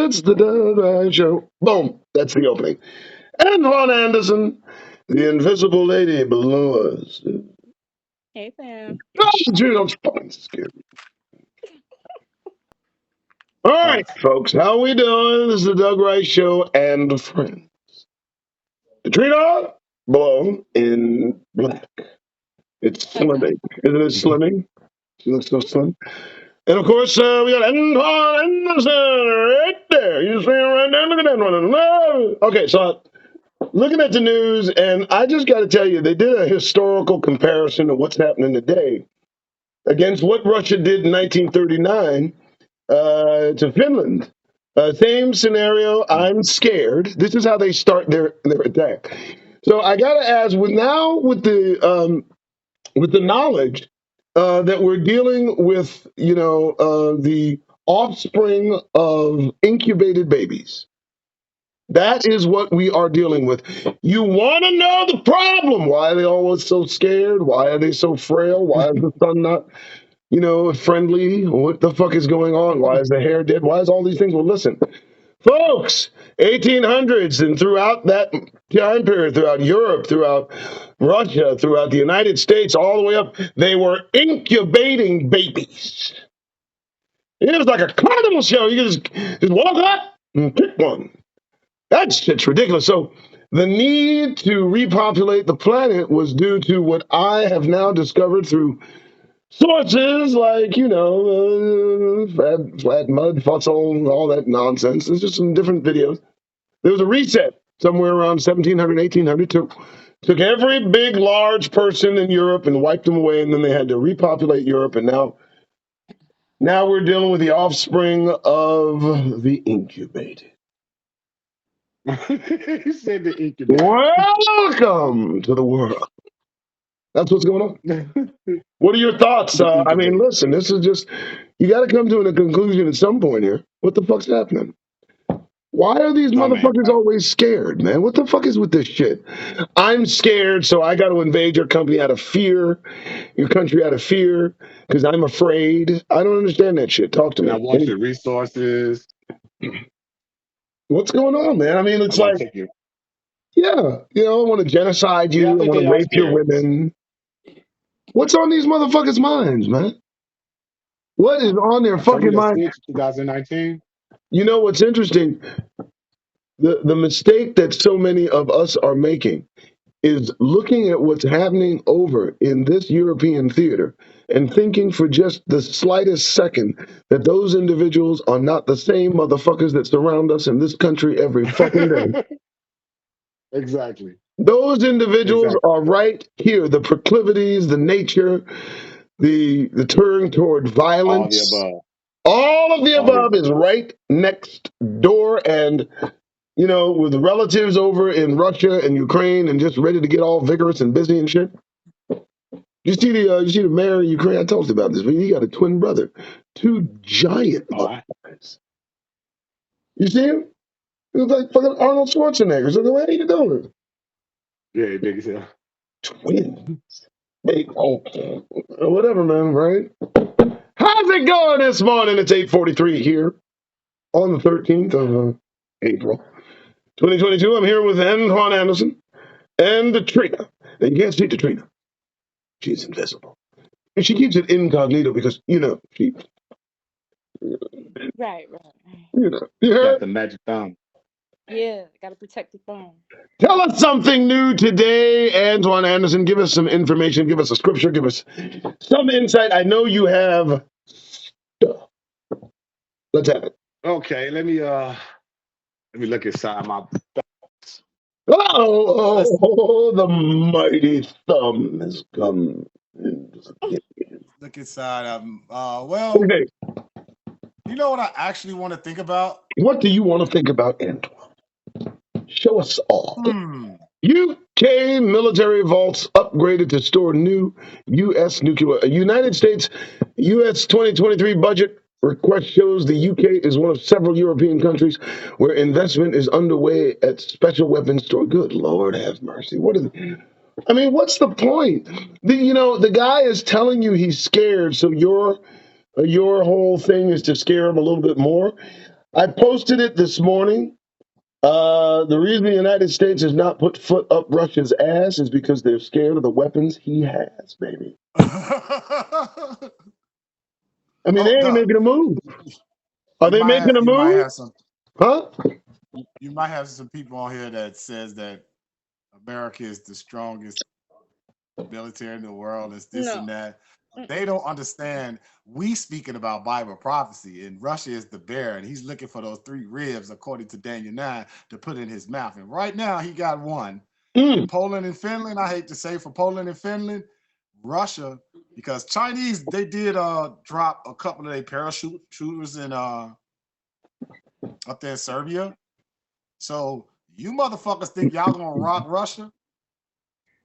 It's the Doug Ryan Show. Boom. That's the opening. And Ron Anderson, the invisible lady below us. Hey, fam. Oh, dude, I'm fucking scared. All right, folks, how we doing? This is the Doug Rice Show and friends. The tree dog below in black. It's slimming. Isn't it slimming? She looks so slim. And of course, we got Antoine Anderson right there. You see him right there? Look at that one. Okay, so looking at the news, and I just got to tell you, they did a historical comparison of what's happening today against what Russia did in 1939 to Finland. Same scenario. I'm scared. This is how they start their attack. So I got to ask, with the knowledge that we're dealing with, the offspring of incubated babies. That is what we are dealing with. You want to know the problem? Why are they always so scared? Why are they so frail? Why is the sun not, friendly? What the fuck is going on? Why is the hair dead? Why is all these things? Well, listen, folks, 1800s and throughout that time period, throughout Europe, throughout Russia, throughout the United States, all the way up, they were incubating babies. It was like a carnival show. You just walk up and pick one. That shit's ridiculous. So the need to repopulate the planet was due to what I have now discovered through sources like, flat mud, fossil, all that nonsense. There's just some different videos. There was a reset somewhere around 1700, 1800. Took every big, large person in Europe and wiped them away, and then they had to repopulate Europe. And now we're dealing with the offspring of the incubated. He said the incubator. Welcome to the world. That's what's going on. What are your thoughts? I mean, listen, this is just, you got to come to a conclusion at some point here. What the fuck's happening? Why are these motherfuckers always scared, man? What the fuck is with this shit? I'm scared, so I got to invade your company out of fear, your country out of fear, because I'm afraid. I don't understand that shit. Talk to And me. I want your resources. What's going on, man? I mean, I it's want like, to take your. yeah, I want to genocide Yeah, I you. I think want they to are rape your scared. women. What's on these motherfuckers' minds, man? What is on their I told you fucking that mind? switch 2019. You know what's interesting? The mistake that so many of us are making is looking at what's happening over in this European theater and thinking for just the slightest second that those individuals are not the same motherfuckers that surround us in this country every fucking day. Exactly. Those individuals Exactly. are right here. The proclivities, the nature, the turn toward All the violence, above. all of the All the above above. is right next door. And with relatives over in Russia and Ukraine and just ready to get all vigorous and busy and shit. You see the mayor of Ukraine? I told you about this, but he got a twin brother, two giant All right. motherfuckers. You see him? He was like fucking Arnold Schwarzenegger. So what are you doing? Yeah, big as hell. Twin. Hey, whatever, man. Right? How's it going this morning? It's 8:43 here on the 13th of April, 2022. I'm here with Antoine Anderson and Katrina. And you can't see Katrina. She's invisible. And she keeps it incognito because, she, Right, right. you Got heard? the magic thumb. Yeah, gotta protect the phone. Tell us something new today, Antoine Anderson. Give us some information. Give us a scripture. Give us some insight. I know you have stuff. Let's have it. Okay, let me look inside my. Oh, the mighty thumb has come. Look inside of them. Well, Okay, you know what I actually want to think about? what do you want to think about, Antoine? Show us all. Hmm. UK military vaults upgraded to store new U.S. nuclear. United States U.S. 2023 budget request shows the UK is one of several European countries where investment is underway at special weapons store. Good Lord, have mercy. What is? I mean, what's the point? The guy is telling you he's scared, so your whole thing is to scare him a little bit more. I posted it this morning. The reason the United States has not put foot up Russia's ass is because they're scared of the weapons he has, baby. I mean, they Oh, ain't Doug, making a move. Are they making a you might move? have some Huh? you might have some people on here that says that America is the strongest military in the world, it's this No. and that. Mm-mm. They don't understand. We speaking about Bible prophecy, and Russia is the bear, and he's looking for those 3 ribs, according to Daniel 9, to put in his mouth. And right now, he got one. And Mm. Poland and Finland, I hate to say for Poland and Finland, Russia, because Chinese, they did drop a couple of their parachute shooters in up there in Serbia. So you motherfuckers think y'all gonna rock Russia?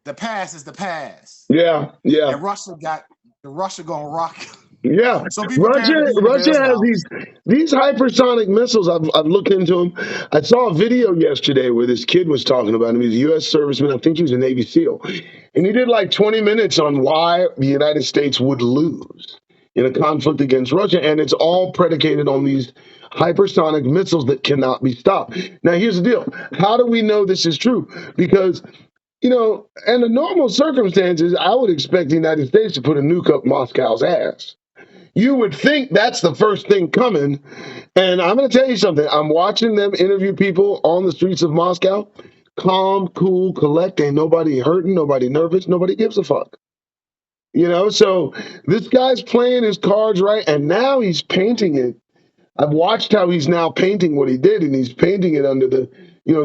The past is the past. Yeah, yeah. And Russia gonna rock. Yeah, So be Russia. prepared to be in the Russia bear's has mouth. these hypersonic missiles. I've looked into them. I saw a video yesterday where this kid was talking about him. He's a U.S. serviceman. I think he was a Navy SEAL, and he did like 20 minutes on why the United States would lose in a conflict against Russia, and it's all predicated on these hypersonic missiles that cannot be stopped. Now, here's the deal: how do we know this is true? Because under normal circumstances, I would expect the United States to put a nuke up Moscow's ass. You would think that's the first thing coming. And I'm going to tell you something. I'm watching them interview people on the streets of Moscow. Calm, cool, collect. Ain't nobody hurting, nobody nervous, nobody gives a fuck. So this guy's playing his cards right, and now he's painting it. I've watched how he's now painting what he did, and he's painting it under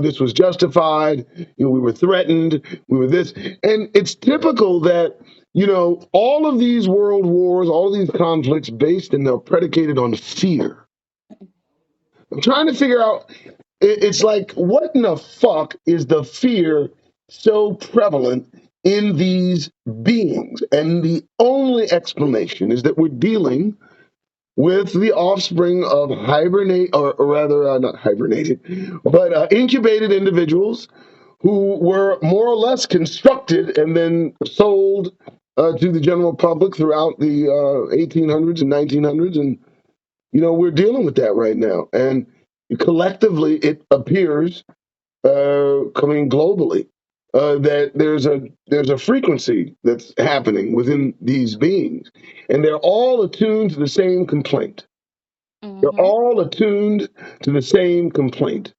this was justified. We were threatened. We were this. And it's typical that, all of these world wars, all these conflicts based and they're predicated on fear. I'm trying to figure out, it's like, what in the fuck is the fear so prevalent in these beings? And the only explanation is that we're dealing with the offspring of hibernate, or rather, not hibernated, but incubated individuals who were more or less constructed and then sold to the general public throughout the 1800s and 1900s. And, we're dealing with that right now. And collectively, it appears, coming globally, that there's a frequency that's happening within these beings. And they're all attuned to the same complaint. They're Mm-hmm. all attuned to the same complaint.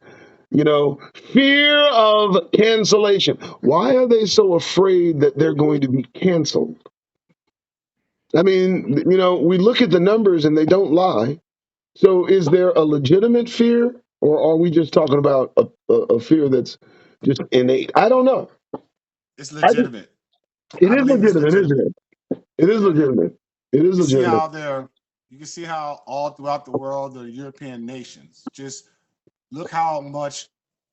Fear of cancellation. Why are they so afraid that they're going to be canceled? I mean, we look at the numbers and they don't lie. So is there a legitimate fear, or are we just talking about a fear that's just innate? I don't know. It's I think legitimate. it I is believe it's legitimate, isn't legitimate. it? It is Yeah. legitimate. It You is can see legitimate. how you can see how all throughout the world, the European nations, just look how much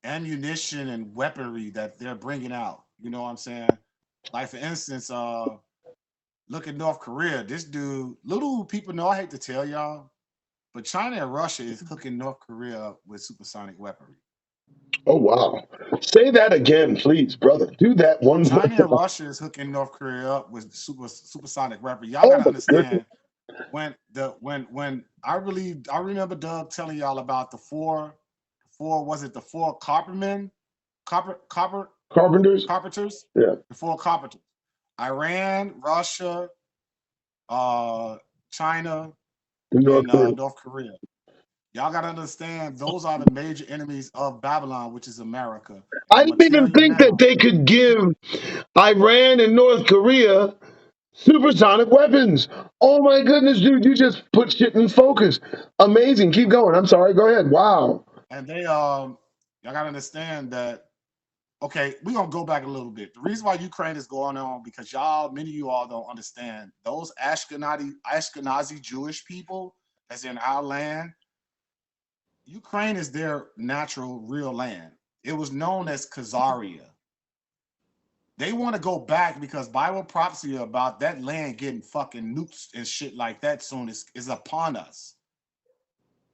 ammunition and weaponry that they're bringing out. You know what I'm saying? Like for instance, look at North Korea. This dude, little people know. I hate to tell y'all, but China and Russia is hooking North Korea up with supersonic weaponry. Oh wow! Say that again, please, brother. Do that one more China and time. Russia is hooking North Korea up with supersonic weaponry. Y'all Oh gotta my goodness! understand when I remember Doug telling y'all about the four was it the four Coppermen Carpenters. carpenters Yeah. the four carpenters Iran, Russia, uh, China, In North and Korea. North Korea. Y'all gotta understand those are the major enemies of Babylon, which is America. And I I'm gonna didn't tell even you think that now, they could give Iran and North Korea supersonic weapons. Oh my goodness, dude, you just put shit in focus. Amazing. Keep going. I'm sorry. Go ahead. Wow. and y'all gotta understand that. Okay, we're gonna go back a little bit. The reason why Ukraine is going on because many of you all don't understand those Ashkenazi Jewish people that's in our land. Ukraine is their natural real land. It was known as Khazaria. They want to go back because Bible prophecy about that land getting fucking nukes and shit like that soon is upon us.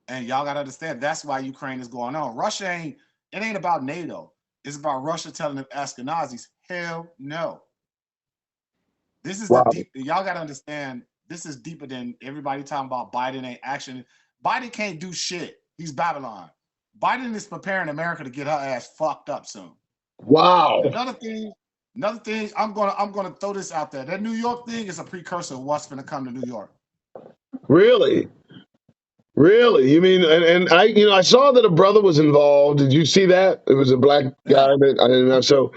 And y'all gotta understand that's why Ukraine is going on. It ain't about NATO. It's about Russia telling the Ashkenazis, hell no. This is the Wow. deep. Y'all got to understand. This is deeper than everybody talking about Biden ain't action. Biden can't do shit. He's Babylon. Biden is preparing America to get her ass fucked up soon. Wow. Another thing, I'm gonna throw this out there. That New York thing is a precursor of what's gonna come to New York. Really? Really? You mean, and I, I saw that a brother was involved. Did you see that? It was a black guy Yeah. that I didn't know. So,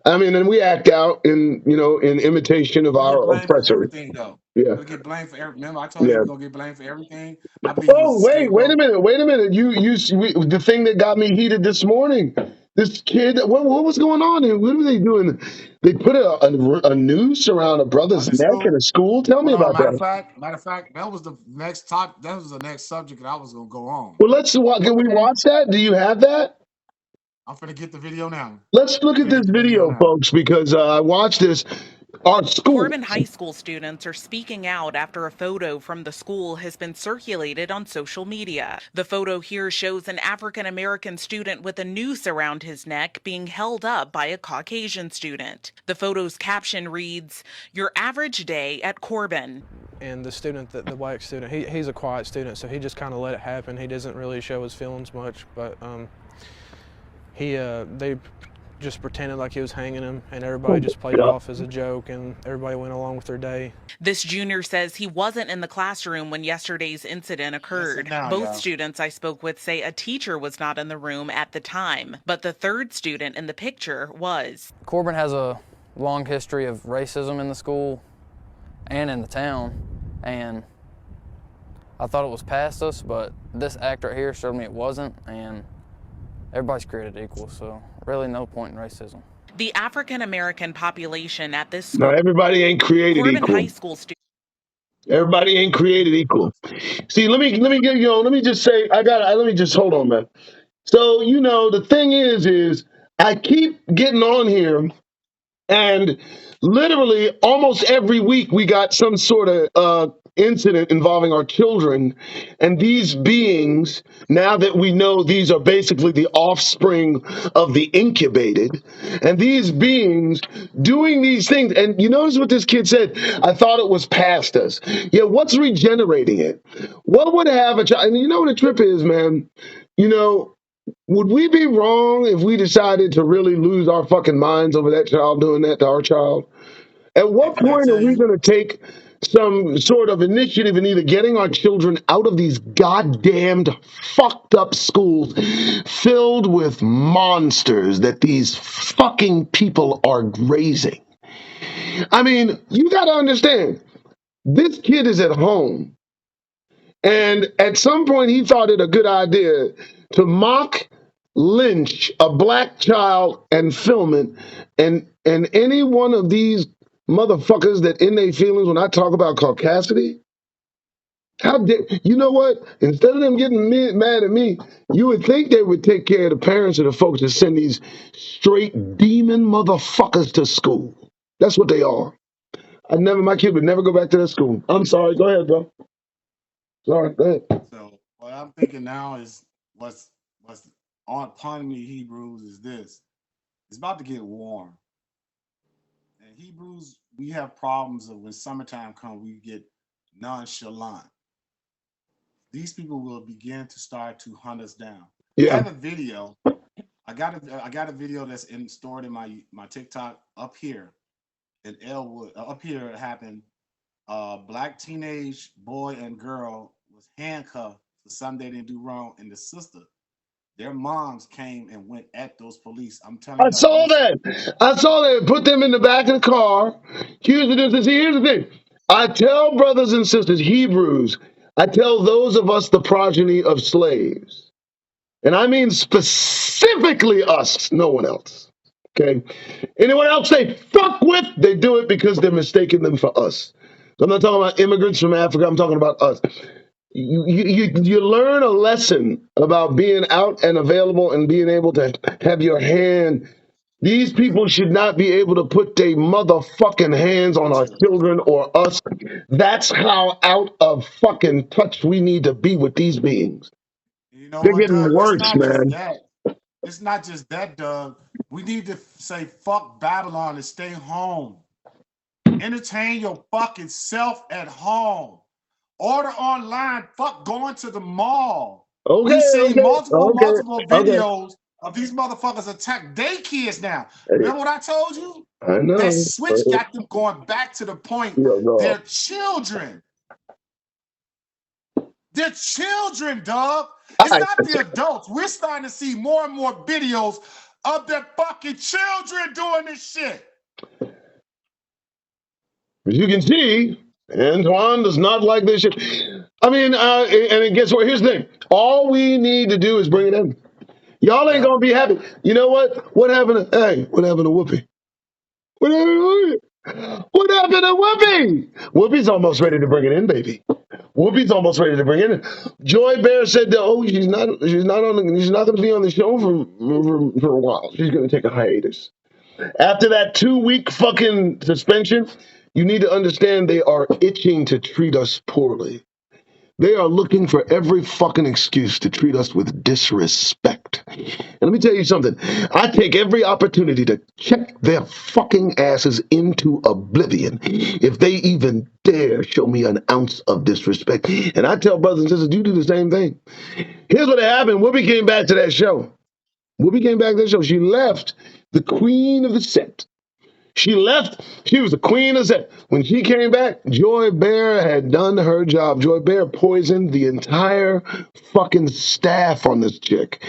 I mean, and we act out in imitation of We get our blamed for oppressors. everything though. Yeah. We're gonna get blamed for everything. Remember, I told you Yeah. we're gonna get blamed for everything. I believe he was Oh, a wait a scapegoat. minute. Wait a minute. The thing that got me heated this morning, this kid, what was going on here? What were they doing? They put a noose around a brother's Under neck in school. a school? Tell me Hold on. about Matter that. of fact, that was the next top. That was the next subject that I was gonna go on. Well, can What we they? watch that? Do you have that? I'm finna get the video now. Let's look at Finna get this the video video, now. folks, because I watched this. Our school. Corbin High School students are speaking out after a photo from the school has been circulated on social media. The photo here shows an African American student with a noose around his neck being held up by a Caucasian student. The photo's caption reads, "Your average day at Corbin." And the student, the black student, he's a quiet student, so he just kind of let it happen. He doesn't really show his feelings much, but they just pretended like he was hanging him, and everybody just played it off as a joke, and everybody went along with their day. This junior says he wasn't in the classroom when yesterday's incident occurred. Now, Both y'all. students I spoke with say a teacher was not in the room at the time, but the third student in the picture was. Corbin has a long history of racism in the school and in the town, and I thought it was past us, but this act right here showed me it wasn't, and everybody's created equal, so really no point in racism. The African American population at this No, school. everybody ain't created Corbin equal. High School students. Everybody ain't created equal. See, let me get let me just say, let me just hold on, man. So, the thing is I keep getting on here, and literally almost every week we got some sort of incident involving our children. And these beings, now that we know these are basically the offspring of the incubated, and these beings doing these things. And you notice what this kid said? I thought it was past us. Yeah, what's regenerating it? What would have a child? And you know what a trip is, man? Would we be wrong if we decided to really lose our fucking minds over that child doing that to our child? At And what can I point are tell we you? going to take some sort of initiative in either getting our children out of these goddamned fucked up schools filled with monsters that these fucking people are raising? I mean, you got to understand, this kid is at home, and at some point he thought it a good idea to mock, lynch a black child and film it, and any one of these motherfuckers that in their feelings when I talk about caucasity, you know what? Instead of them getting mad at me, you would think they would take care of the parents of the folks that send these straight demon motherfuckers to school. That's what they are. My kid would never go back to that school. I'm sorry. Go ahead, bro. Sorry. Go ahead. So what I'm thinking now is what's on upon me, Hebrews, is this. It's about to get warm. And Hebrews, we have problems of when summertime comes, we get nonchalant. These people will begin to start to hunt us down. I Yeah. have a video. I got a video that's stored in my TikTok up here in Elwood. Up here it happened. Black teenage boy and girl was handcuffed for something they didn't do wrong, and the sister, their moms came and went at those police. I'm telling I you, saw that. I saw that. Put them in the back of the car. Accused of this. See, here's the thing. I tell brothers and sisters, Hebrews, I tell those of us the progeny of slaves. And I mean specifically us, no one else. Okay? Anyone else they fuck with, they do it because they're mistaking them for us. So I'm not talking about immigrants from Africa. I'm talking about us. You learn a lesson about being out and available and being able to have your hand. These people should not be able to put their motherfucking hands on our children or us. That's how out of fucking touch we need to be with these beings. you know They're what, getting Doug? It's worse, not just man. that. It's not just that, Doug. We need to say fuck Babylon and stay home. Entertain your fucking self at home. Order online. Fuck going to the mall. Okay, We see okay, okay, multiple okay. videos of these motherfuckers attack their kids now. Hey, Remember what I told you? I That know. switch got them going back to the point. Yeah, no. They're children. They're children, dog. It's I, not the adults. We're starting to see more and more videos of their fucking children doing this shit. as you can see, Antoine does not like this shit. I mean, and guess what? Here's the thing. All we need to do is bring it in. Y'all ain't Yeah. gonna be happy. You know what? What happened to what happened to Whoopi? What happened to Whoopi? What happened to Whoopi? Whoopi's almost ready to bring it in, baby. Whoopi's almost ready to bring it in. Joy Bear said that, she's not gonna be on the show for a while. She's gonna take a hiatus. After that 2-week fucking suspension, you need to understand they are itching to treat us poorly. They are looking for every fucking excuse to treat us with disrespect. And let me tell you something. I take every opportunity to check their fucking asses into oblivion if they even dare show me an ounce of disrespect. And I tell brothers and sisters, you do the same thing. Here's what happened. Whoopi came back to that show. Whoopi came back to that show. She left the queen of the set. She left. She was the queen of set. When she came back, Joy Bear had done her job. Joy Bear poisoned the entire fucking staff on this chick.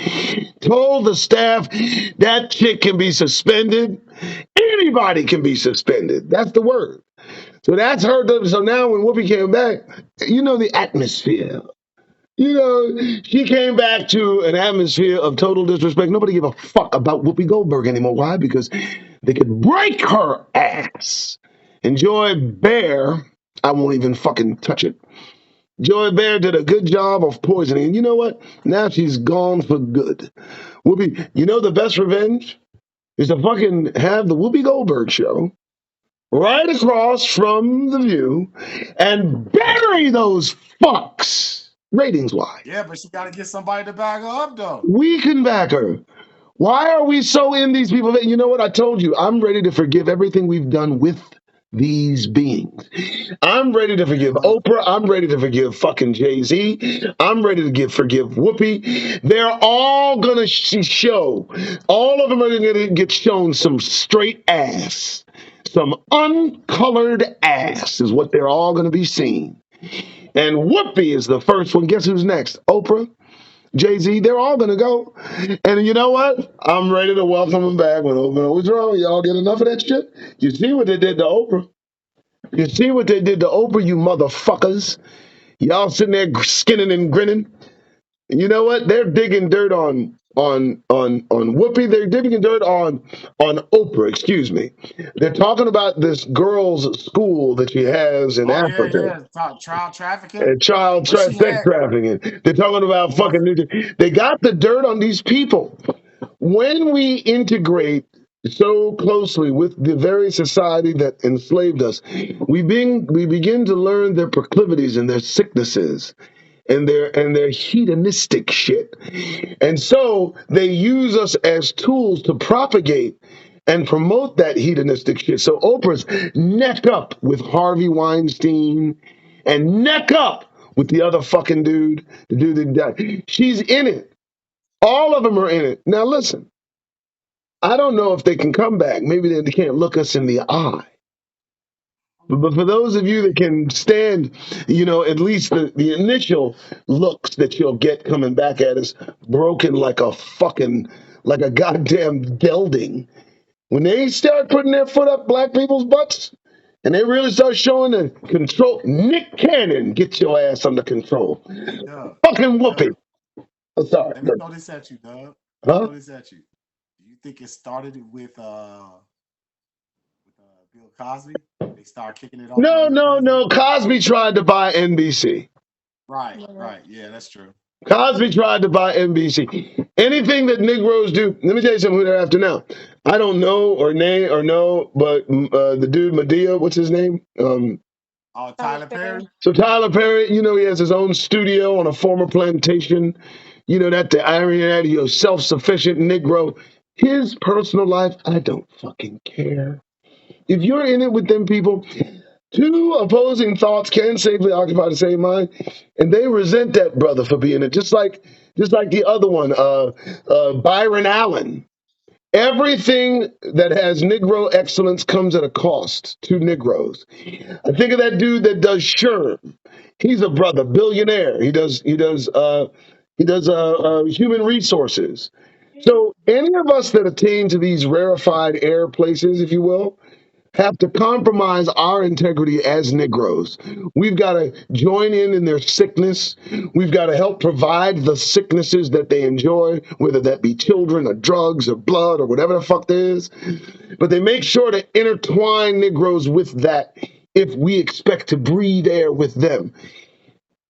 Told the staff that chick can be suspended. Anybody can be suspended. That's the word. So that's her. So now when Whoopi came back, you know the atmosphere. You know, she came back to an atmosphere of total disrespect. Nobody gave a fuck about Whoopi Goldberg anymore. Why? Because they could break her ass. And Joy Bear, I won't even fucking touch it. Joy Bear did a good job of poisoning. And you know what? Now she's gone for good. Whoopi, you know the best revenge is to fucking have the Whoopi Goldberg show right across from The View and bury those fucks ratings wise. Yeah, but she got to get somebody to back her up, though. We can back her. Why are we so in these people? You know what? I told you, I'm ready to forgive everything we've done with these beings. I'm ready to forgive Amen. Oprah. I'm ready to forgive fucking Jay-Z. I'm ready to forgive Whoopi. They're all going to show. All of them are going to get shown some straight ass. Some uncolored ass is what they're all going to be seeing. And Whoopi is the first one. Guess who's next? Oprah. Jay-Z, they're all gonna go. And you know what? I'm ready to welcome them back when Oprah. What's wrong? Y'all get enough of that shit? You see what they did to Oprah? You see what they did to Oprah, you motherfuckers? Y'all sitting there skinning and grinning. And you know what? They're digging dirt on Whoopi. They're digging dirt on Oprah, excuse me. They're talking about this girl's school that she has in Oh, yeah, Africa. yeah. Child trafficking. Child But she sex had, trafficking. They're talking about well, fucking. They got the dirt on these people. When we integrate so closely with the very society that enslaved us, we begin to learn their proclivities and their sicknesses and their hedonistic shit. And so they use us as tools to propagate and promote that hedonistic shit. So Oprah's neck up with Harvey Weinstein and neck up with the other fucking dude, the dude that died. She's in it. All of them are in it. Now listen, I don't know if they can come back. Maybe they can't look us in the eye. But for those of you that can stand, at least the initial looks that you'll get coming back at us, broken like like a goddamn gelding. When they start putting their foot up black people's butts, and they really start showing the control, Nick Cannon, get your ass under control. yeah, Fucking yeah. Whoopi. I'm sorry. Let me throw this at you, Doug. Let me Huh? throw this at you. Do you think it started with Bill Cosby? They start kicking it off with No, Bill no, Cosby? no. Cosby tried to buy NBC. Right, Yeah. right. Yeah, that's true. Cosby tried to buy NBC. Anything that Negroes do, let me tell you something who they're after now. I don't know or know, but the dude Medea, what's his name? Oh, Tyler Tyler Perry. Perry? So Tyler Perry, he has his own studio on a former plantation. You know that the irony of that, he's a self-sufficient Negro. His personal life, I don't fucking care. If you're in it with them people, Two opposing thoughts can safely occupy the same mind, and they resent that brother for being it. Just like the other one, Byron Allen. Everything that has Negro excellence comes at a cost to Negroes. I think of that dude that does Sherm. He's a brother, billionaire. He does human resources. So any of us that attain to these rarefied air places, if you will, have to compromise our integrity as Negroes. We've got to join in their sickness. We've got to help provide the sicknesses that they enjoy, whether that be children or drugs or blood or whatever the fuck there is. But they make sure to intertwine Negroes with that if we expect to breathe air with them.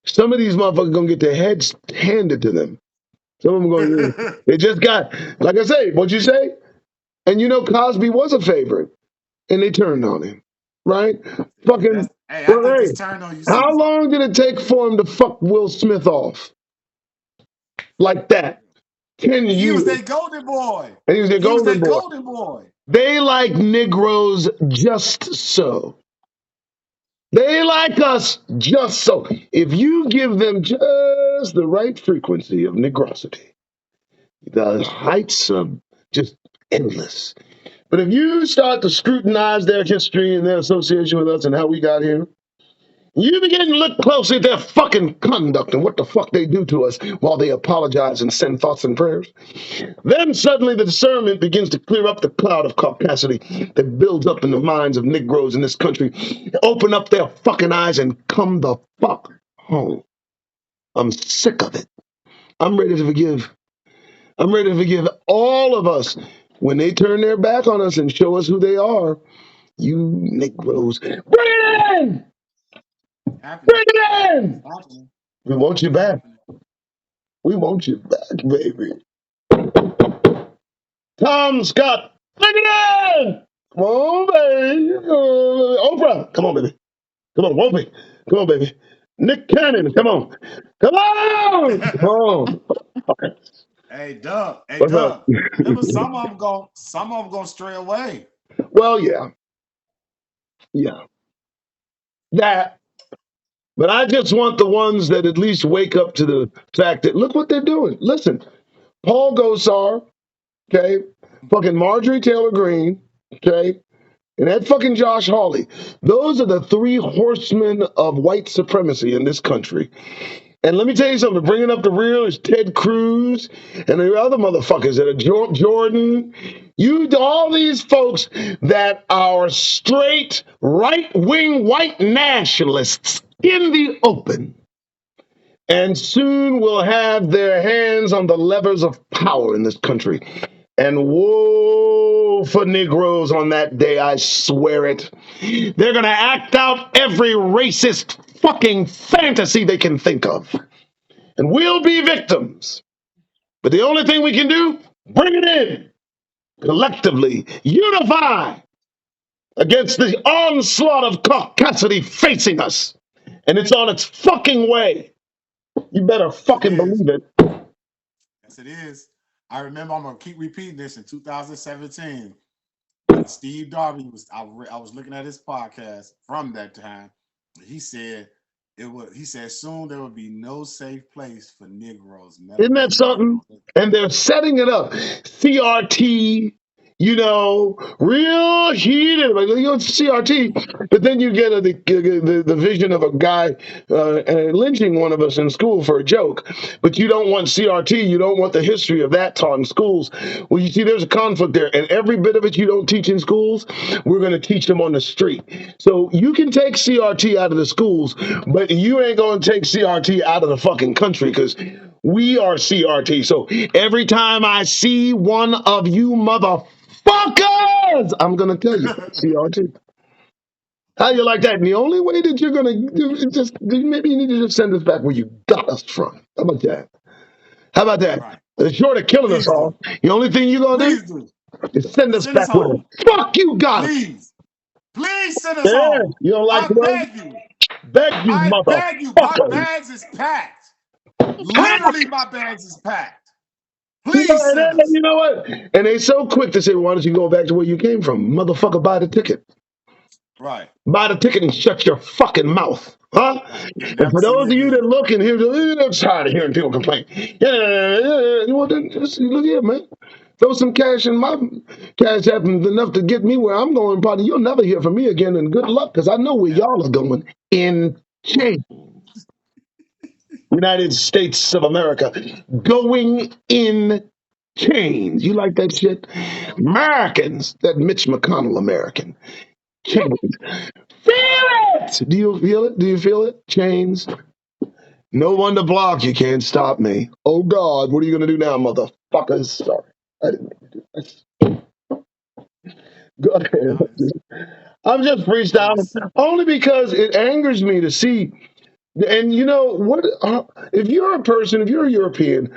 Some of these motherfuckers gonna get their heads handed to them. Some of them going, they just got, like I say, what'd you say? And you know Cosby was a favorite, and they turned on him, right? Fucking, Hey, I well, think hey, this turned on you how season. long did it take for him to fuck Will Smith off? Like that. 10 He was years. their golden boy. And he was their He was their golden boy. golden boy. They like Negroes just so. They like us just so. If you give them just the right frequency of negrosity, the heights are just endless. But if you start to scrutinize their history and their association with us and how we got here, you begin to look closely at their fucking conduct and what the fuck they do to us while they apologize and send thoughts and prayers. Then suddenly the discernment begins to clear up the cloud of caucasity that builds up in the minds of Negroes in this country. Open up their fucking eyes and come the fuck home. I'm sick of it. I'm ready to forgive. I'm ready to forgive all of us when they turn their back on us and show us who they are. You Negroes, bring it in! Happening. Bring it in! Happening. We want you It's back. happening. We want you back, baby. Tom Scott, bring it in! Come on, baby. Oprah, come on, baby. Come on, Whoopi. Come on, baby. Nick Cannon, come on. Come on! Come on. Okay. Hey, Doug. Hey, What's up? Doug. Remember, some of them gonna stray away. Well, yeah. That. But I just want the ones that at least wake up to the fact that look what they're doing. Listen, Paul Gosar, okay, fucking Marjorie Taylor Greene, okay, and that fucking Josh Hawley. Those are the three horsemen of white supremacy in this country. And let me tell you something, bringing up the rear is Ted Cruz and the other motherfuckers that are Jordan. All these folks that are straight right-wing white nationalists in the open. And soon will have their hands on the levers of power in this country. And woe for Negroes on that day, I swear it. They're going to act out every racist fucking fantasy they can think of. And we'll be victims. But the only thing we can do, bring it in. Collectively, unify against the onslaught of caucasity facing us. And it's on its fucking way. You better Yes, it fucking is. believe it. Yes, it is. I remember. I'm gonna keep repeating this. In 2017, Steve Darby was. I was looking at his podcast from that time. He said it would. He said soon there would be no safe place for Negroes, Isn't that melanated something? Negroes. And they're setting it up. CRT, real heated. Like, CRT, but then you get the vision of a guy lynching one of us in school for a joke. But you don't want CRT. You don't want the history of that taught in schools. Well, you see, there's a conflict there. And every bit of it you don't teach in schools, we're going to teach them on the street. So you can take CRT out of the schools, but you ain't going to take CRT out of the fucking country because we are CRT. So every time I see one of you motherfuckers, I'm going to tell you CRT. How you like that? And the only way that you're going to do is just maybe you need to just send us back where you got us from. How about that? How about that? Right. Short of killing us Please do. all, the only thing you're going to Please do do. is send us Send us back where the home. fuck you got us. Please. Please send us Yeah, home. you don't like I the word? beg you. Beg you, I beg you. My motherfuckers. bags is packed. Literally, my bags is packed. You know, Please and send then, us. you know what? And they so quick to say, why don't you go back to where you came from? Motherfucker, buy the ticket. Right. Buy the ticket and shut your fucking mouth, huh? Right. You'll And never for see those me of you that again. look and hear, I'm tired of hearing people complain. Yeah. Well, then just look here, man. Throw some cash in my cash app enough to get me where I'm going. Probably you'll never hear from me again. And good luck, because I know where Yeah. y'all are going in change. United States of America, going in chains. You like that shit? Okay. Americans, that Mitch McConnell American. Chains. Feel it! Do you feel it? Do you feel it? Chains. No one to block. You can't stop me. Oh God, what are you gonna do now, motherfuckers? Sorry, I didn't mean to do that. Go Honest. ahead. I'm just freestyling Honest. only because it angers me to see. And you know what? If you're a person, if you're a European,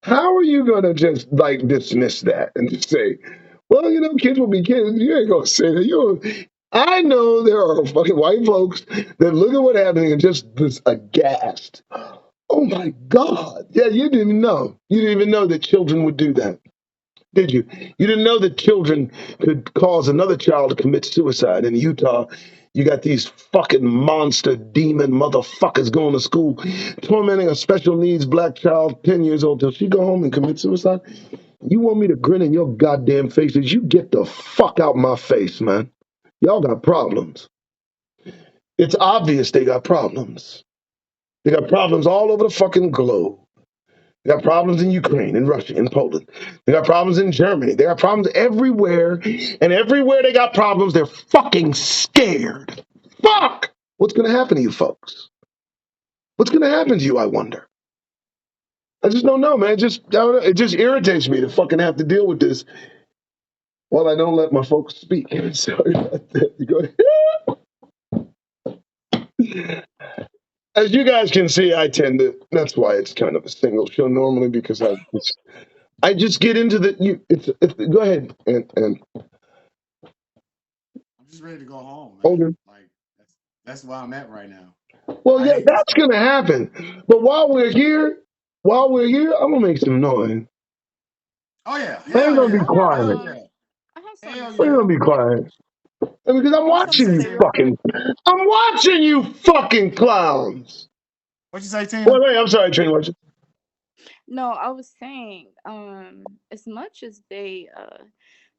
how are you gonna just like dismiss that and just say, "Well, you know, kids will be kids." You ain't gonna say that. I know there are fucking white folks that look at what happened and just aghast. Oh my God! Yeah, you didn't even know. You didn't even know that children would do that, did you? You didn't know that children could cause another child to commit suicide in Utah. You got these fucking monster demon motherfuckers going to school, tormenting a special needs black child, 10 years old, till she go home and commit suicide. You want me to grin in your goddamn faces? You get the fuck out my face, man. Y'all got problems. It's obvious they got problems. They got problems all over the fucking globe. They got problems in Ukraine, in Russia, in Poland. They got problems in Germany. They got problems everywhere. And everywhere they got problems, they're fucking scared. Fuck! What's going to happen to you folks? What's going to happen to you, I wonder? I just don't know, man. I don't know. It just irritates me to fucking have to deal with this while I don't let my folks speak. Sorry about that. Go ahead. As you guys can see, that's why it's kind of a single show normally, because I just get into go ahead and I'm just ready to go home, hold man. it. Like that's where I'm at right now. Well, I yeah, hate this that's country. gonna happen. But while we're here, I'm gonna make some noise. Oh yeah. I ain't Hell gonna be yeah. I have quiet. Hell yeah. I have something to Hell I ain't say. gonna yeah. be quiet. Because I'm I have What you something watching to say, you say real Tina? quick. I'm watching you fucking clowns. What you say, Tina? Wait, I'm sorry, Trina. No, I was saying, as much as they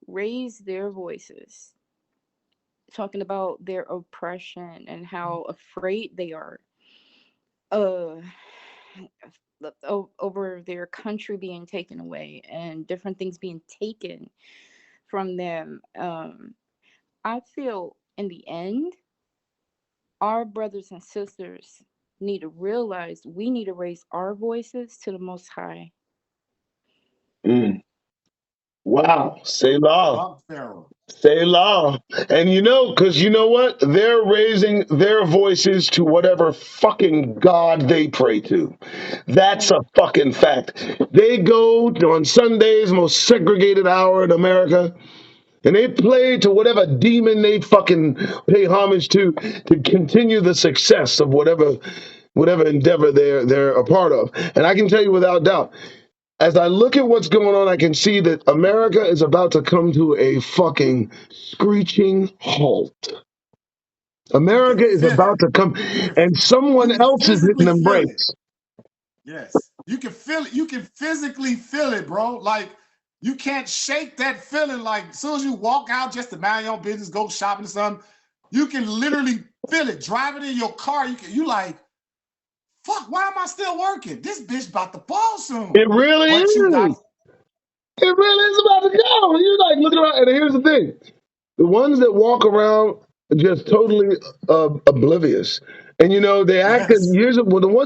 raise their voices, talking about their oppression and how afraid they are uh over their country being taken away and different things being taken from them. I feel in the end, our brothers and sisters need to realize we need to raise our voices to the Most High. Mm. Wow. Say law. Fuck Pharaoh. Say law. And because you know what? They're raising their voices to whatever fucking God they pray to. That's a Mm. fucking fact. They go on Sundays, most segregated hour in America, and they play to whatever demon they fucking pay homage to continue the success of whatever endeavor they're a part of. And I can tell you without doubt, as I look at what's going on, I can see that America is about to come to a fucking screeching halt. You can America is feel it. about to come, You can and someone you can else is hitting physically the feel it. brakes. Yes. You can feel it. You can physically feel it, bro. Like you can't shake that feeling. Like as soon as you walk out just to mind your own business, go shopping or something, you can literally feel it. Driving in your car, you like, fuck, why am I still working? This bitch about to fall It soon. really But you is. got It really is about to go. You're like looking around, and here's the thing: the ones that walk around just totally oblivious. And they act as yes.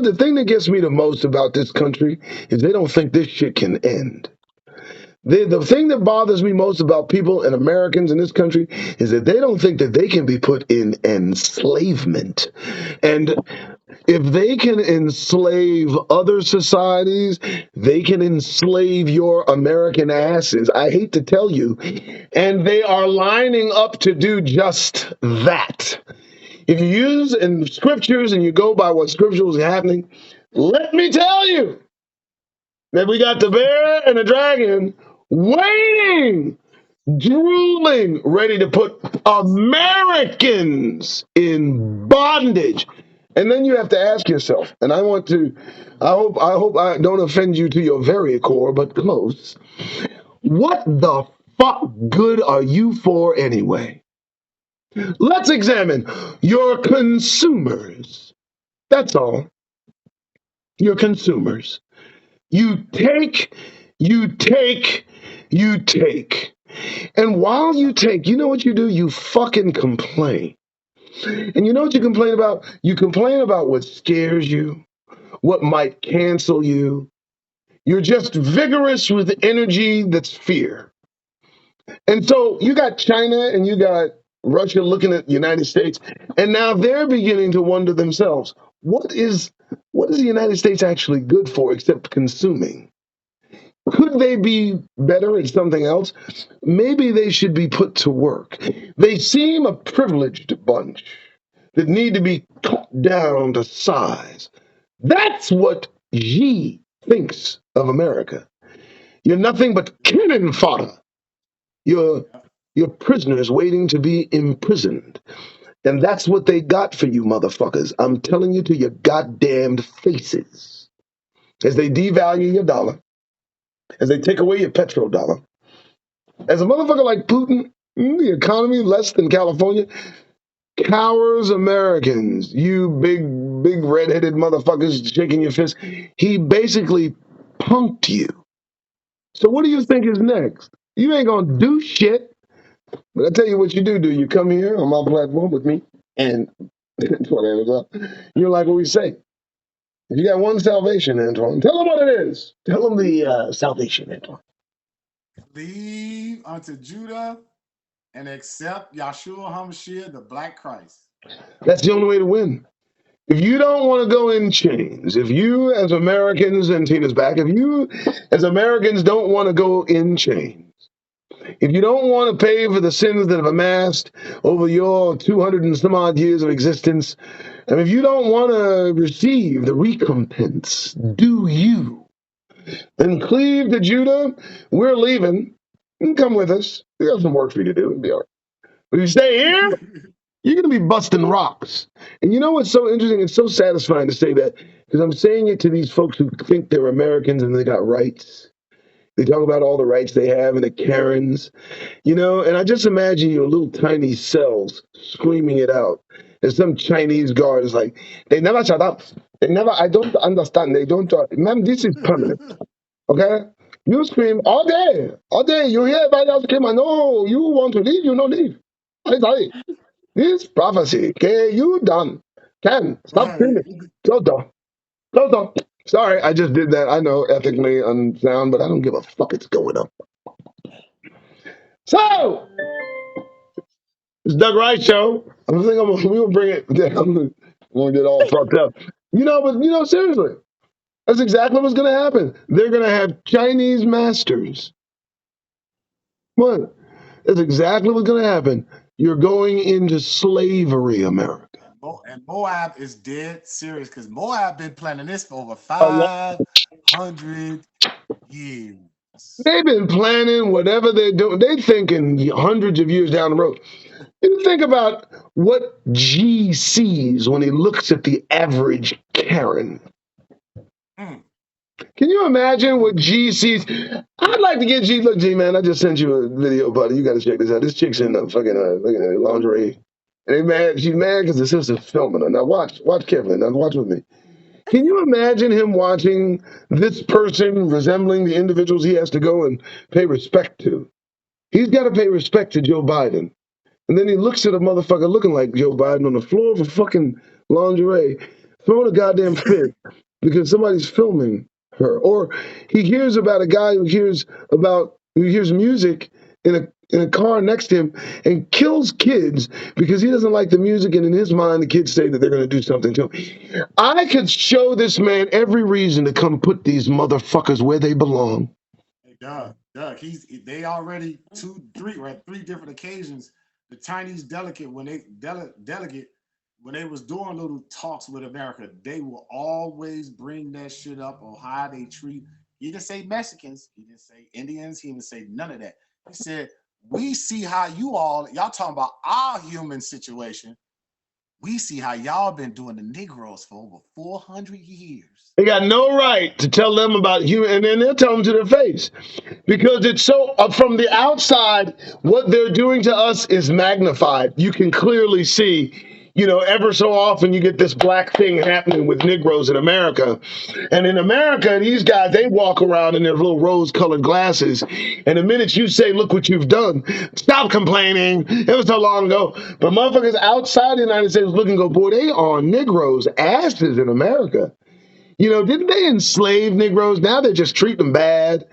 the thing that gets me the most about this country is they don't think this shit can end. The thing that bothers me most about people and Americans in this country is that they don't think that they can be put in enslavement. And if they can enslave other societies, they can enslave your American asses. I hate to tell you. And they are lining up to do just that. If you use in scriptures and you go by what scripture is happening, let me tell you that we got the bear and the dragon waiting, drooling, ready to put Americans in bondage. And then you have to ask yourself, and I hope I don't offend you to your very core, but close. What the fuck good are you for anyway? Let's examine your consumers. That's all. Your consumers. You take, you take, you take. And while you take, you know what you do? You fucking complain. And you know what you complain about? You complain about what scares you, what might cancel you. You're just vigorous with energy that's fear. And so you got China and you got Russia looking at the United States, and now they're beginning to wonder themselves, what is the United States actually good for except consuming? Could they be better at something else? Maybe they should be put to work. They seem a privileged bunch that need to be cut down to size. That's what Xi thinks of America. You're nothing but cannon fodder. You're, you're prisoners waiting to be imprisoned. And that's what they got for you, motherfuckers. I'm telling you to your goddamned faces. As they devalue your dollar, as they take away your petrodollar, as a motherfucker like Putin, the economy less than California, cowers Americans, you big redheaded motherfuckers shaking your fist. He basically punked you. So what do you think is next? You ain't gonna do shit. But I tell you what you do. You come here on my platform with me and Antoine, you're like what we say. If you got one salvation, Antoine, tell them what it is. Tell them the salvation, Antoine. Leave unto Judah and accept Yahshua HaMashiach, the Black Christ. That's the only way to win. If you don't want to go in chains, if you as Americans, and Tina's back, if you as Americans don't want to go in chains, if you don't want to pay for the sins that have amassed over your 200 and some odd years of existence, and if you don't want to receive the recompense, do you, then cleave to Judah. We're leaving. You can come with us. We got some work for you to do. It'll be all right. But if you stay here, you're going to be busting rocks. And you know what's so interesting? It's so satisfying to say that because I'm saying it to these folks who think they're Americans and they got rights. They talk about all the rights they have and the Karens, and I just imagine your little tiny cells screaming it out. And some Chinese guard is like, they never shut up. They never, I don't understand. They don't, ma'am, this is permanent. Okay? You scream all day. All day. You hear everybody else scream, no, you want to leave, you don't leave. I sorry. This prophecy, okay, you done. Can stop Right. screaming. Close door. Close door. Sorry, I just did that. I know ethically unsound, but I don't give a fuck. It's going up. So, it's Doug Rice Show. We're gonna bring it down. We're gonna get all fucked up. But seriously, that's exactly what's gonna happen. They're gonna have Chinese masters. What? That's exactly what's gonna happen. You're going into slavery, America. And Moab is dead serious because Moab been planning this for over A lot. 500 years. They've been planning whatever they're doing. They're thinking hundreds of years down the road. You think about what G sees when he looks at the average Karen. Mm. Can you imagine what G sees? I'd like to get G. Look, G, man, I just sent you a video, buddy. You got to check this out. This chick's in fucking lingerie. And they mad. She's mad because the sister's filming her. Now watch carefully. Now watch with me. Can you imagine him watching this person resembling the individuals he has to go and pay respect to? He's got to pay respect to Joe Biden. And then he looks at a motherfucker looking like Joe Biden on the floor of a fucking lingerie, throwing a goddamn fit because somebody's filming her. Or he hears about a guy who hears music in a car next to him and kills kids because he doesn't like the music, and in his mind the kids say that they're going to do something to him. I could show this man every reason to come put these motherfuckers where they belong. Hey, Doug, they already three different occasions. The Chinese delegate when they was doing little talks with America, they will always bring that shit up on how they treat. He didn't say Mexicans, he didn't say Indians, he didn't say none of that. He said we see how y'all talking about our human situation. We see how y'all been doing the Negroes for over 400 years. They got no right to tell them about human, and then they'll tell them to their face. Because it's so, from the outside, what they're doing to us is magnified. You can clearly see, ever so often you get this black thing happening with Negroes in America. And in America, these guys, they walk around in their little rose-colored glasses. And the minute you say, look what you've done, stop complaining. It was so long ago. But motherfuckers outside the United States look and go, boy, they are Negroes' asses in America. Didn't they enslave Negroes? Now they just treat them bad.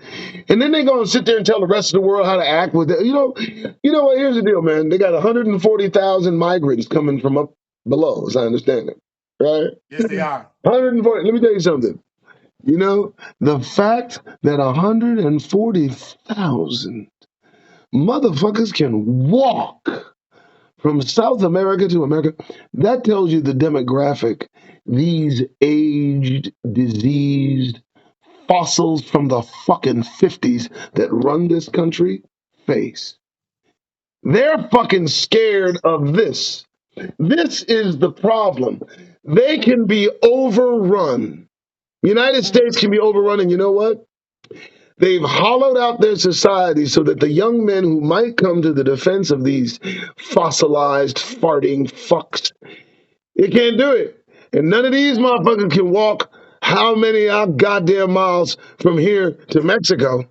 And then they go and sit there and tell the rest of the world how to act with it. What? Here's the deal, man. They got 140,000 migrants coming from up below, as I understand it. Right? Yes, they are. 140. Let me tell you something. The fact that 140,000 motherfuckers can walk from South America to America, that tells you the demographic these aged, diseased fossils from the fucking 50s that run this country face. They're fucking scared of this. This is the problem. They can be overrun. United States can be overrun, and you know what? They've hollowed out their society so that the young men who might come to the defense of these fossilized, farting fucks, they can't do it. And none of these motherfuckers can walk how many goddamn miles from here to Mexico.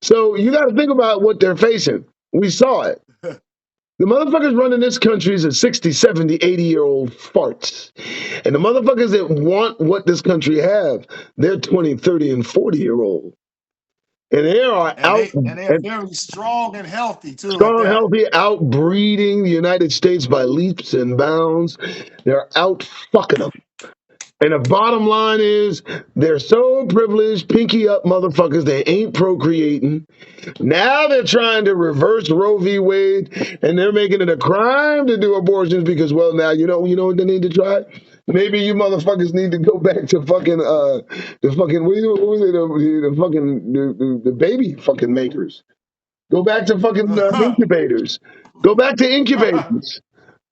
So you got to think about what they're facing. We saw it. The motherfuckers running this country is 60, 70, 80-year-old farts. And the motherfuckers that want what this country have, they're 20, 30, and 40-year-old. And they are they're very strong and healthy too. strong, healthy, outbreeding the United States by leaps and bounds. They're out fucking them. And the bottom line is, they're so privileged, pinky up motherfuckers, they ain't procreating. Now they're trying to reverse Roe v. Wade, and they're making it a crime to do abortions because, well, now you know what they need to try. Maybe you motherfuckers need to go back to fucking the baby fucking makers. Go back to fucking incubators. Go back to incubators.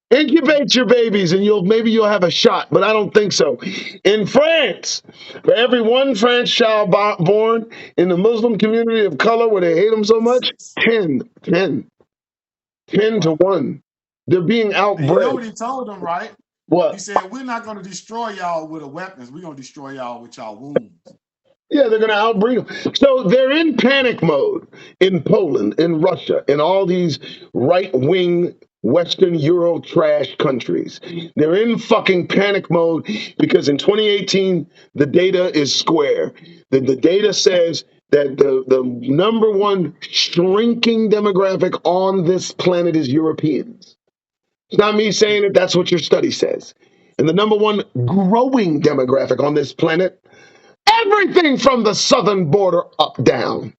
Incubate your babies and maybe you'll have a shot, but I don't think so. In France, for every one French child born in the Muslim community of color where they hate them so much, 10 to 1. They're being outbred. You know what he told them, right? What? He said, we're not going to destroy y'all with the weapons. We're going to destroy y'all with y'all wounds. Yeah, they're going to outbreed them. So they're in panic mode in Poland, in Russia, in all these right-wing Western Euro trash countries. They're in fucking panic mode because in 2018, the data is square. The data says that the number one shrinking demographic on this planet is Europeans. It's not me saying it, that's what your study says. And the number one growing demographic on this planet, everything from the southern border up down.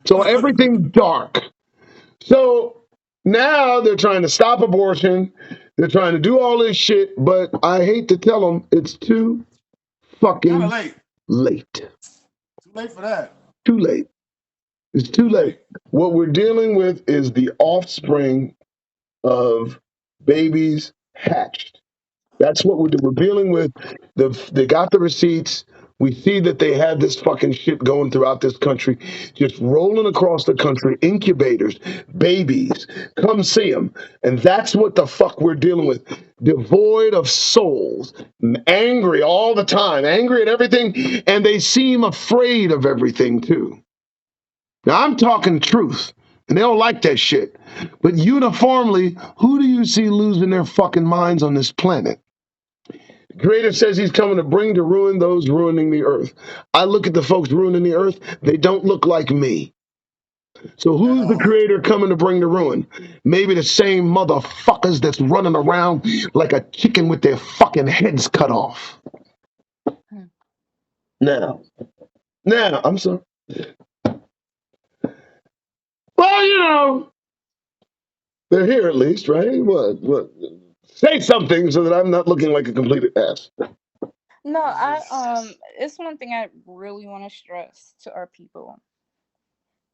So everything dark. So now they're trying to stop abortion. They're trying to do all this shit, but I hate to tell them it's too fucking late. Too late for that. Too late. It's too late. What we're dealing with is the offspring of babies hatched. That's what we're dealing with. They got the receipts. We see that they have this fucking shit going throughout this country, just rolling across the country, incubators, babies, come see them. And that's what the fuck we're dealing with. Devoid of souls, angry all the time, angry at everything, and they seem afraid of everything too. Now I'm talking truth, and they don't like that shit. But uniformly, who do you see losing their fucking minds on this planet? Creator says he's coming to bring to ruin those ruining the earth. I look at the folks ruining the earth, they don't look like me. So who's the creator coming to bring to ruin? Maybe the same motherfuckers that's running around like a chicken with their fucking heads cut off. Now, I'm sorry. Well, they're here at least, right? What? Say something so that I'm not looking like a complete ass. No, it's one thing I really want to stress to our people.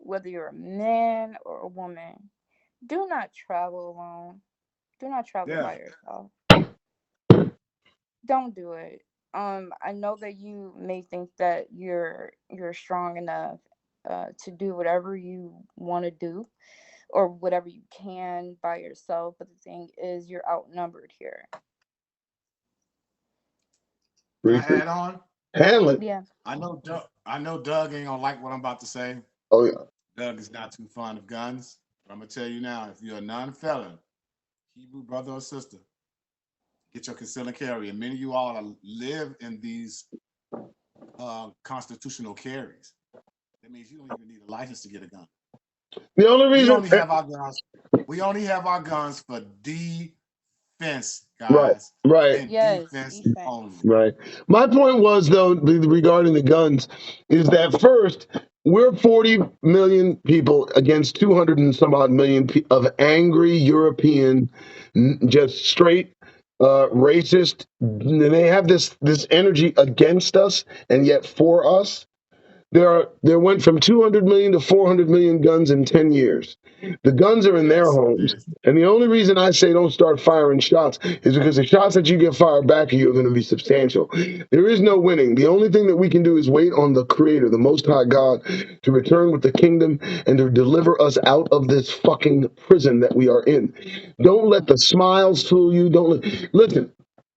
whether you're a man or a woman, do not travel alone. Do not travel Yeah. by yourself. Don't do it. I know that you may think that you're strong enough to do whatever you want to do or whatever you can by yourself, but the thing is you're outnumbered here. Can I Research. add on? Handle it. Yeah. I know Doug ain't gonna like what I'm about to say. Oh yeah. Doug is not too fond of guns. But I'm gonna tell you now, if you're a non-felon, Hebrew brother or sister, get your concealed carry. And many of you all live in these constitutional carries. That means you don't even need a license to get a gun. The only We reason, only have our guns. We only have our guns for defense, right, guys, right. and Yes, defense defense. only. Right. My point was, though, regarding the guns, is that first, we're 40 million people against 200 and some odd million of angry European, just straight racist. They have this energy against us and yet for us. There went from 200 million to 400 million guns in 10 years. The guns are in their Yes, homes. yes, And the only reason I say don't start firing shots is because the shots that you get fired back at you are going to be substantial. There is no winning. The only thing that we can do is wait on the Creator, the Most High God, to return with the kingdom and to deliver us out of this fucking prison that we are in. Don't let the smiles fool you. Listen,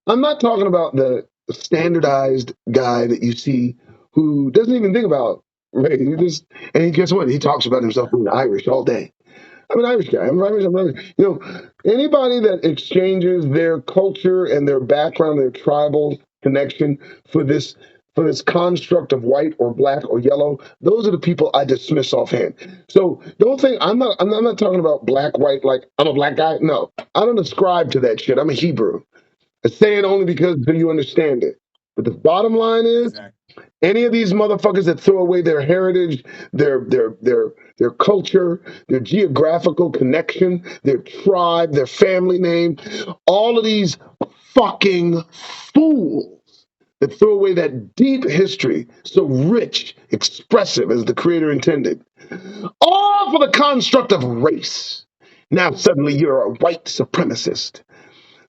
I'm not talking about the standardized guy that you see who doesn't even think about race. Guess what? He talks about himself being Irish all day. I'm an Irish guy. I'm Irish. I'm Irish. Anybody that exchanges their culture and their background, their tribal connection for this construct of white or black or yellow, those are the people I dismiss offhand. So don't think I'm not talking about black, white, like I'm a black guy. No, I don't ascribe to that shit. I'm a Hebrew. I say it only because you understand it. But the bottom line is, exactly. any of these motherfuckers that throw away their heritage, their culture, their geographical connection, their tribe, their family name, all of these fucking fools that throw away that deep history, so rich, expressive as the Creator intended, all for the construct of race. Now suddenly you're a white supremacist.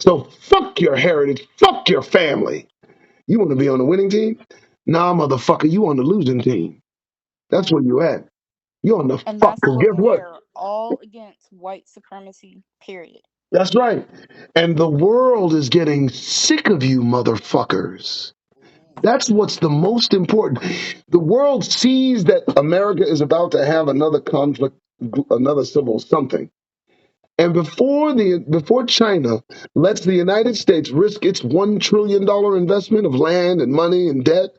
So fuck your heritage, fuck your family. You want to be on the winning team? Nah, motherfucker, you on the losing team. That's where you at. You on the And fuck. that's 'Cause what guess what? we're all against white supremacy, period. That's right. And the world is getting sick of you, motherfuckers. That's what's the most important. The world sees that America is about to have another conflict, another civil something. And before China lets the United States risk its $1 trillion investment of land and money and debt,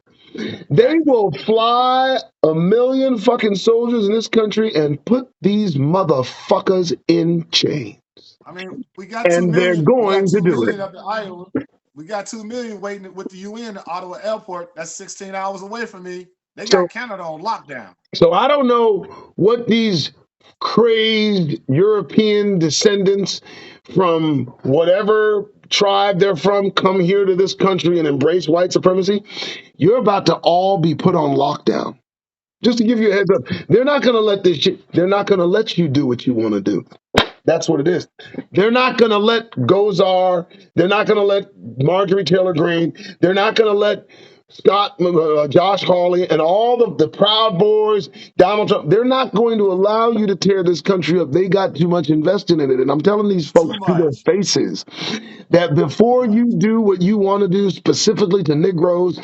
they Exactly. will fly a million fucking soldiers in this country and put these motherfuckers in chains. I mean, we got two And they're million. We got going to two do it. million up in Iowa. We got 2 million waiting with the UN at Ottawa Airport. That's 16 hours away from me. They So, got Canada on lockdown. so I don't know what these crazed European descendants from whatever tribe they're from come here to this country and embrace white supremacy. You're about to all be put on lockdown. Just to give you a heads up, they're not going to let this shit, they're not going to let you do what you want to do. That's what it is. They're not going to let Gozar, they're not going to let Marjorie Taylor Greene, they're not going to let Josh Hawley, and all the Proud Boys, Donald Trump, they're not going to allow you to tear this country up. They got too much invested in it. And I'm telling these Too folks to their much. faces that Too before much. you do what you want to do specifically to Negroes,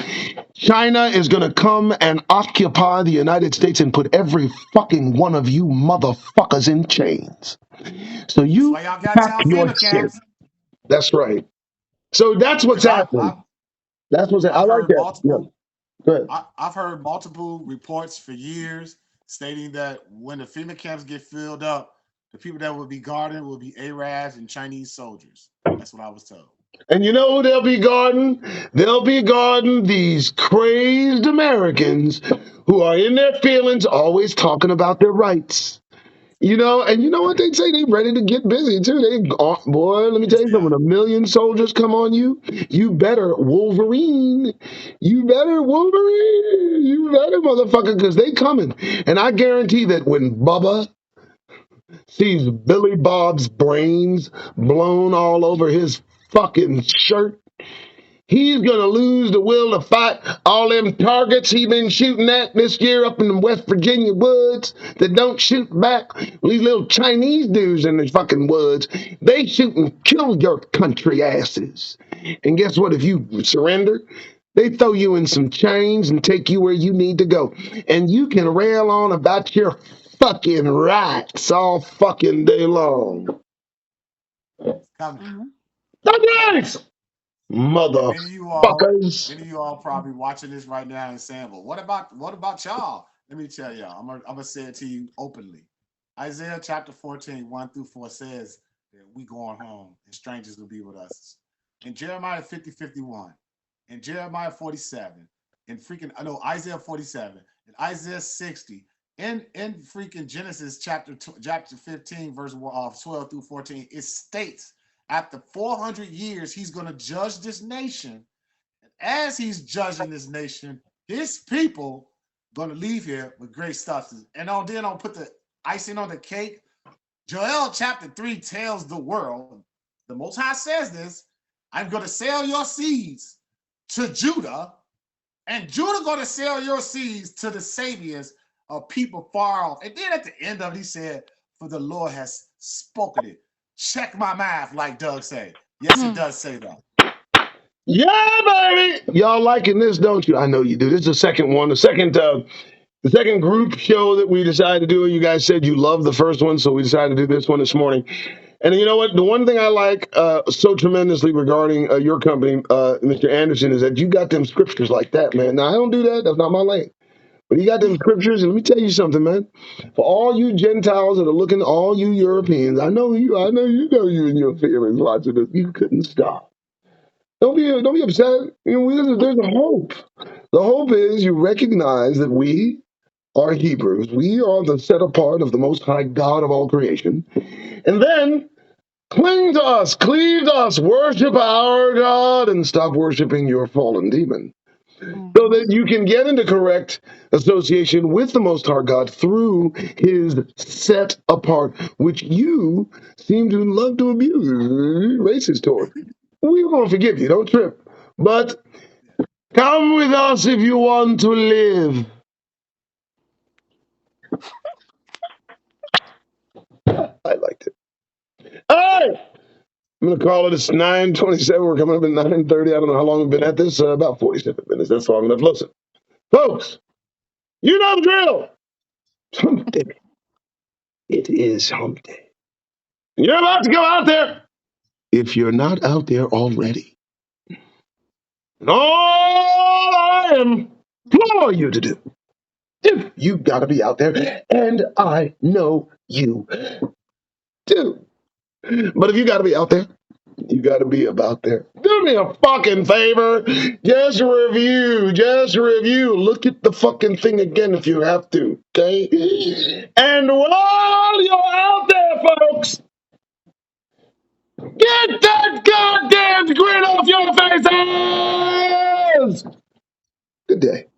China is going to come and occupy the United States and put every fucking one of you motherfuckers in chains. So That's you why y'all got pack y'all your FEMA shit. camps. That's right. So that's what's Because I've, happening. I've That's what's I I've like heard that. Yeah. multiple Good. I've heard multiple reports for years stating that when the FEMA camps get filled up, the people that will be guarding will be Arabs and Chinese soldiers. That's what I was told. And you know who they'll be guarding? They'll be guarding these crazed Americans who are in their feelings, always talking about their rights. You know, and you know what they say? They ready to get busy too. Boy, let me tell you something. Yeah. When a million soldiers come on you, you better Wolverine. You better Wolverine. You better motherfucker, because they coming. And I guarantee that when Bubba sees Billy Bob's brains blown all over his fucking shirt, he's gonna lose the will to fight all them targets he been shooting at this year up in the West Virginia woods that don't shoot back. These little Chinese dudes in the fucking woods, they shoot and kill your country asses. And guess what? If you surrender, they throw you in some chains and take you where you need to go. And you can rail on about your fucking rights all fucking day long. It's coming. That's motherfuckers. Many of you all probably watching this right now and saying, "Well, what about y'all?" Let me tell y'all. I'm gonna say it to you openly. Isaiah chapter 14, 1-4 says that we going home and strangers will be with us. In Jeremiah 50:51, in Jeremiah 47, in Isaiah 47, in Isaiah 60, in freaking Genesis chapter 15, verse 12-14, it states after 400 years, he's going to judge this nation. And as he's judging this nation, his people going to leave here with great substance. And then I'll put the icing on the cake. Joel chapter 3 tells the world, the Most High says this, I'm going to sell your seeds to Judah, and Judah going to sell your seeds to the saviors of people far off. And then at the end of it, he said, for the Lord has spoken it. Check my math, like Doug said. Yes, it does say that. Yeah, baby. Y'all liking this, don't you? I know you do. This is the second one. The second group show that we decided to do. You guys said you loved the first one, so we decided to do this one this morning. And you know what? The one thing I like so tremendously regarding your company, Mr. Anderson, is that you got them scriptures like that, man. Now, I don't do that. That's not my lane. But you got them scriptures, and let me tell you something, man. For all you Gentiles that are looking, all you Europeans, I know you and your feelings watching this. You couldn't stop. Don't be upset. You know, there's a hope. The hope is you recognize that we are Hebrews. We are the set apart of the Most High God of all creation. And then cling to us, cleave to us, worship our God, and stop worshiping your fallen demon. So that you can get into correct association with the Most High God through his set apart, which you seem to love to abuse, racist toward. We're going to forgive you. Don't trip. But come with us if you want to live. I liked it. All right. I'm going to call it. It's 9:27. We're coming up at 9:30. I don't know how long we've been at this. About 47 minutes. That's long enough. Listen, folks, you know the drill. Hump day. It is hump day. You're about to go out there. If you're not out there already, and all I implore you to do, you got to be out there, and I know you do. But if you got to be out there, you got to be about there. Do me a fucking favor. Just review. Just review. Look at the fucking thing again if you have to. Okay? And while you're out there, folks, get that goddamn grin off your faces! Good day.